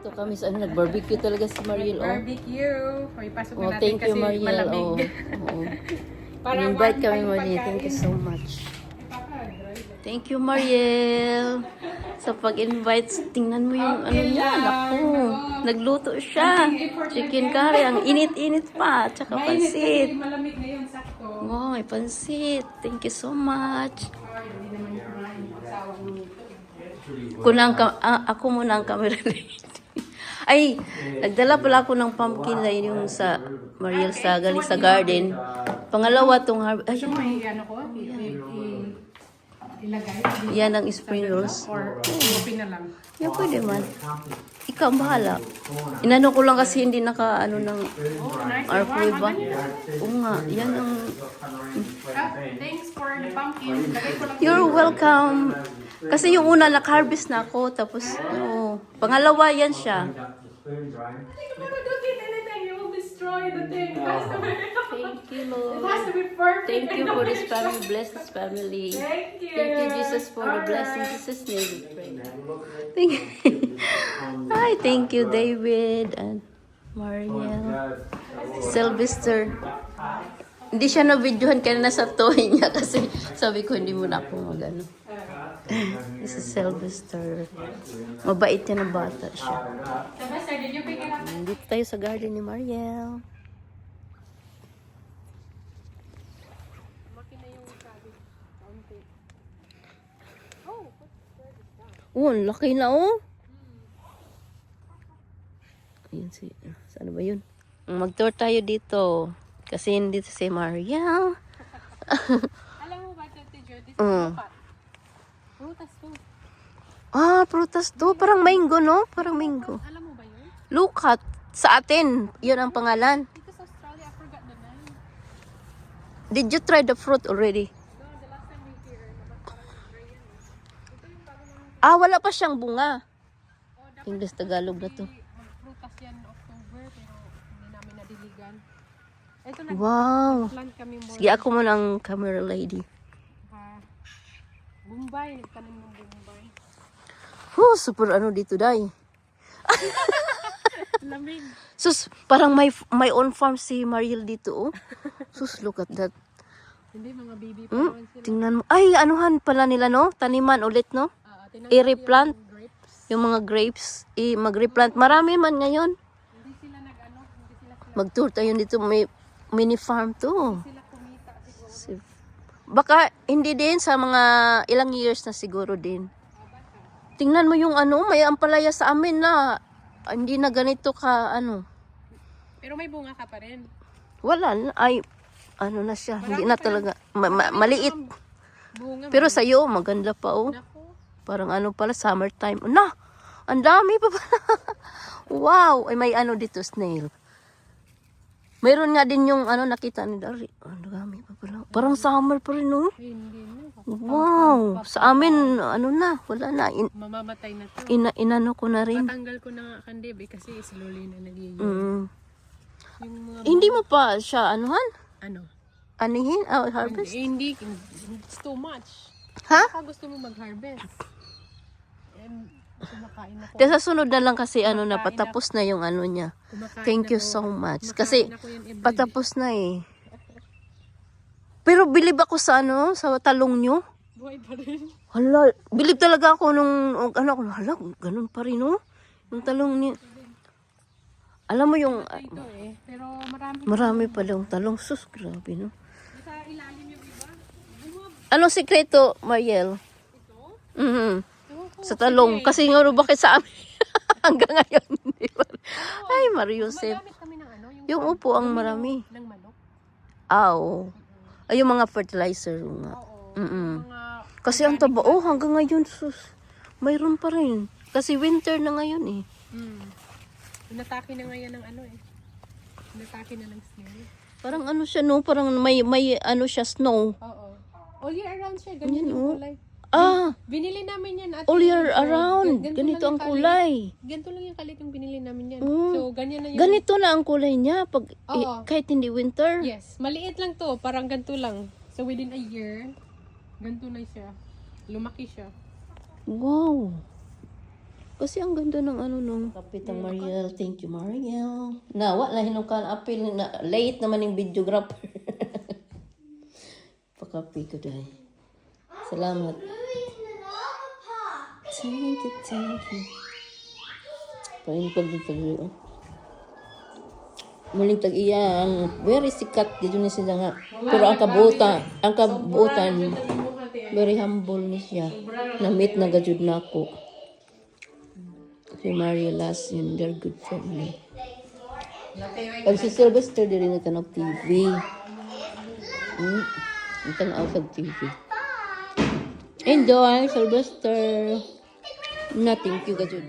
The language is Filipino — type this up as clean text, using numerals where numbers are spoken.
Dito kami sa ano, nag-barbecue talaga si Mariel. Oh. Barbecue. O, ipasok na Oh, natin thank you, kasi Mariel. malamig. Oh. Oh. Para invite warm kami, pa yung Mariel. Thank you pagkain. so much. Thank you, Mariel. Sa pag-invite, tingnan mo yung ano niya. Naku, nagluto siya. Chicken curry, ang init-init pa. Tsaka Mainit pansit. kasi malamig ngayon, sakto. Oh, may pansit. Thank you so much. Ay, hindi naman yung kumain ng asawa mo nito. Ako muna ang camera lady. Ay, nagdala pala ako ng pumpkin na yung sa Mariel sa galing sa garden. Pangalawa tong ay, Gusto mo ano ko? Ilagay? yan ang spring rolls. Or open na lang? Yan pwede man. Ikaw bahala. Inano ko lang kasi hindi naka ano ng airflow ba? Oo nga, yan ang Thanks for the pumpkin. Lagay ko lang. you're welcome. Kasi yung una naka-harvest na ako tapos pangalawa yan siya. Hindi ka mag-do anything. You will destroy the thing. It has to be, Thank you, it Lord. has to be perfect. Thank you for this family. Bless this family. Thank you. Thank you, Jesus, for the blessing. In Jesus' name we pray. Thank you. Hi, thank you, David and Mariel. Sylvester. Hindi siya na-videohan kanina sa toy niya kasi sabi ko hindi mo na ako mag-ano. This is Sylvester. Mabait niya na bata siya. Sylvester, did you pick it up? Dito tayo sa garden ni Mariel. Oh, ang laki na oh. Ayun si, saan ba yun? Mag-tour tayo dito. Kasi dito si Mariel. Alam mo ba, teacher, this is Mm. lupat. Prutas to. Ah, prutas to. Parang mango, no? Parang mango. Alam mo ba yun? Lukat. Sa atin. Yun ang pangalan. Dito sa Australia, I forgot the name. Did you try the fruit already? No, the last time we here, parang gray yan eh. Ito yung bago namin. Ah, wala pa siyang bunga. Oh, dapat English Tagalog na to. magprutas yan October, pero hindi namin nadiligan. Ito Wow. nag-plant kami more. Sige, ako muna ang camera lady. Bombay, nagtanim ng Bombay. Oh, super ano dito, day. Lamig. Sus, parang may own farm si Mariel dito, oh. Sus, look at that. Hindi, mga baby pa Hmm? naman sila. Tingnan mo. Ay, anuhan pala nila, no? Taniman ulit, no? Tinanong I-replant yung grapes. yung mga grapes. Mag-replant. Marami man ngayon. Hindi sila hindi sila Mag-tour tayo dito. May mini farm to. sila kumita siguro. Baka hindi din sa mga ilang years na siguro din. Tingnan mo yung ano, may ampalaya sa amin na hindi na ganito ka ano. Pero may bunga ka pa rin. Wala na. Ay, ano na siya. Hindi na pa talaga. Maliit. Bunga. Pero sa'yo, maganda pa oh. Naku. Parang ano pala, summertime. Na! Ang dami pa pala. Wow! Ay, may ano dito, snail. Mayroon nga din yung ano, nakita ni Dari. Ang dami pa pala. Parang summer pa rin, no? Hindi na. Wow! Sa amin, ano na, wala na. Mamamatay na to. Inano ko na rin. Tatanggal ko na nga kandib kasi slowly na nagiging. Mm. Yung mga Hindi mo pa siya, anuhan? ano? Anihin? Harvest? Hindi. It's too much. Ha? Baka gusto mo mag-harvest. Kumakain ako. Kaya sa sunod na lang kasi ano na, patapos na yung ano niya. Kumakain Thank you ako. so much. Kumakain Kasi ako yan every patapos na eh. Pero bilib ako sa ano, sa talong nyo. buhay pa rin. Hala, bilib talaga ako nung, ano ako, hala, ganun pa rin no? Yung talong niya. Alam mo yung, Ito eh. Pero marami. marami pala yung talong. Sus, grabe no? Sa ilalim yung iba. Anong sikreto, Mariel? Ito? Mhm. Ewan ko. Sa talong. Sige. Kasi nga, bakit sa amin? Hanggang ngayon, hindi pa. Ay, Mariusep. Gumagamit kami ng ano. Yung upo ang marami. Ng manok. Ah, oo. Ay, yung mga fertilizer nga. Oo. Mm-mm. Mga Kasi ang taba, oh, hanggang ngayon, sus. Mayroon pa rin. Kasi winter na ngayon eh. Inatake na ngayon ng ano eh. Inatake na ng snail. Parang ano siya, no? Parang may ano siya, snow. Oo. All year around siya. Ganyan Yan, yung oh. kulay. Ah, Binili namin yan at all year around. Ganito ang kulay. Ganito lang yung kalit yung binili namin yan. Mm. So, ganyan na yung... Ganito na ang kulay niya pag Oo. kahit hindi winter. Yes. Maliit lang to. Parang ganito lang. So, within a year, ganito na siya. Lumaki siya. Wow. Kasi ang ganda ng ano nung Kapitang Mariel. Thank you, Mariel. Nawa na hinukan apil na late naman yung videographer. Pakapi ko dahil. Salamat. Thank you, thank you. Pain pag-dito. Muling tag-iya ang very sikat dito ni siya nga. Pero ang kabuutan, very humble ni siya. Na-meet na gajud na ako. Si Maria last yun, they're good friend me. Pag si Sylvester, di rin nagtanong TV. Nagtanong sa TV. Enjoy, Sylvester. Na, thank you gajud.